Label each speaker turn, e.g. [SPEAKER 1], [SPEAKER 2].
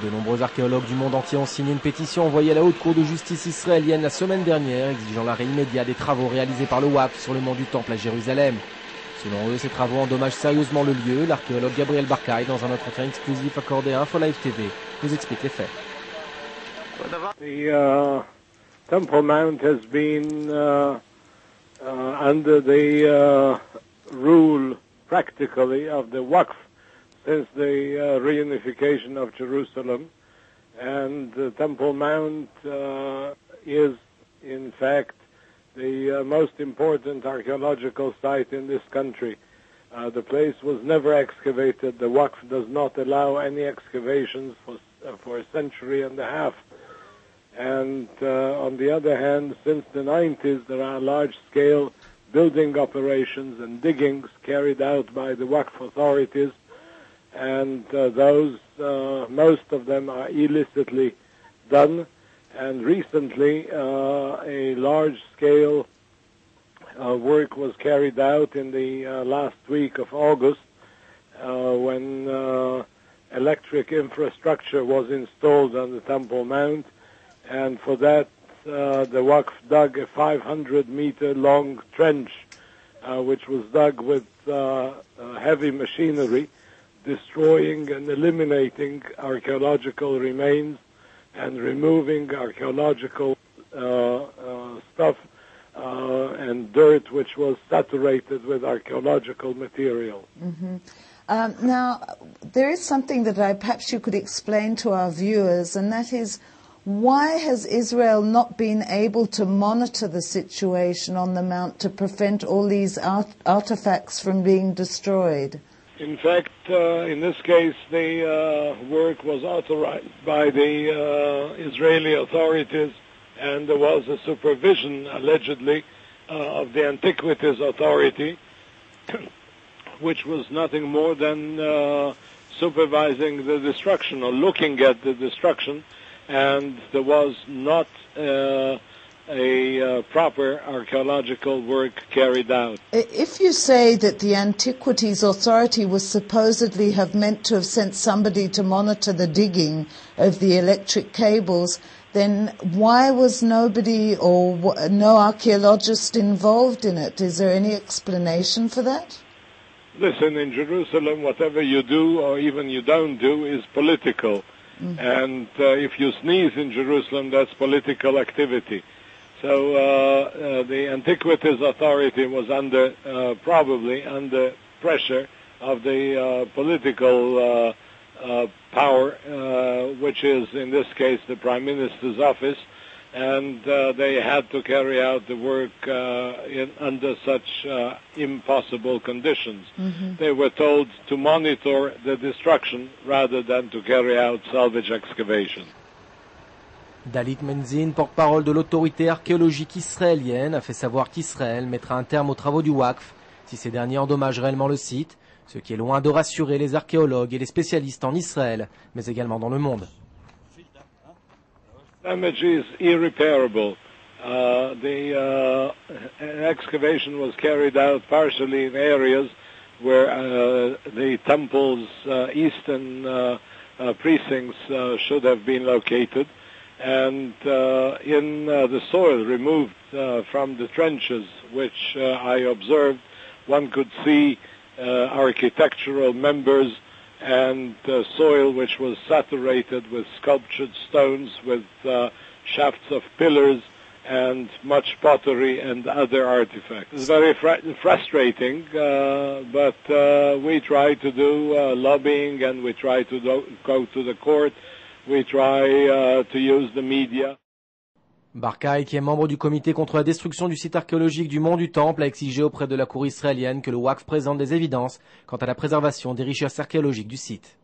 [SPEAKER 1] De nombreux archéologues du monde entier ont signé une pétition envoyée à la Haute cour de justice israélienne la semaine dernière, exigeant l'arrêt immédiat des travaux réalisés par le Waqf sur le mont du Temple à Jérusalem. Selon eux, ces travaux endommagent sérieusement le lieu. L'archéologue Gabriel Barkai, dans un entretien exclusif accordé à Info Live TV, nous explique les faits.
[SPEAKER 2] The Temple Mount has been under the rule, practically, of the Waqf since the reunification of Jerusalem, and the Temple Mount is, in fact, the most important archaeological site in this country. The place was never excavated. The Waqf does not allow any excavations for a century and a half. And on the other hand, since the 90s, there are large-scale building operations and diggings carried out by the Waqf authorities, and those, most of them are illicitly done. And recently, a large-scale work was carried out in the last week of August when electric infrastructure was installed on the Temple Mount, and for that the Waqf dug a 500-meter-long trench, which was dug with heavy machinery, destroying and eliminating archaeological remains and removing archaeological stuff and dirt which was saturated with archaeological material.
[SPEAKER 3] Mm-hmm. Now, there is something that perhaps you could explain to our viewers, and that is, why has Israel not been able to monitor the situation on the Mount to prevent all these artifacts from being destroyed?
[SPEAKER 2] In fact, in this case, the work was authorized by the Israeli authorities, and there was a supervision, allegedly, of the Antiquities Authority, which was nothing more than supervising the destruction or looking at the destruction, and there was not a proper archaeological work carried out.
[SPEAKER 3] If you say that the Antiquities Authority was supposedly have meant to have sent somebody to monitor the digging of the electric cables, then why was nobody or no archaeologist involved in it? Is there any explanation for that?
[SPEAKER 2] Listen, in Jerusalem, whatever you do or even you don't do is political. Mm-hmm. And if you sneeze in Jerusalem, that's political activity. So the Antiquities Authority was probably under pressure of the political power, which is in this case the Prime Minister's office, and they had to carry out the work under such impossible conditions. Mm-hmm. They were told to monitor the destruction rather than to carry out salvage excavation.
[SPEAKER 1] Dalit Menzin, porte-parole de l'autorité archéologique israélienne, a fait savoir qu'Israël mettra un terme aux travaux du Waqf si ces derniers endommagent réellement le site, ce qui est loin de rassurer les archéologues et les spécialistes en Israël, mais également dans le monde.
[SPEAKER 2] Damage is irreparable. The excavation was carried out partially in areas where the temple's eastern precincts should have been located, and in the soil removed from the trenches, which I observed, one could see architectural members and soil which was saturated with sculptured stones, with shafts of pillars, and much pottery and other artifacts. It's very frustrating, but we try to do lobbying, and we try to go to the court. We try to use the media.
[SPEAKER 1] Barkai, qui est membre du comité contre la destruction du site archéologique du mont du Temple, a exigé auprès de la cour israélienne que le Waqf présente des évidences quant à la préservation des richesses archéologiques du site.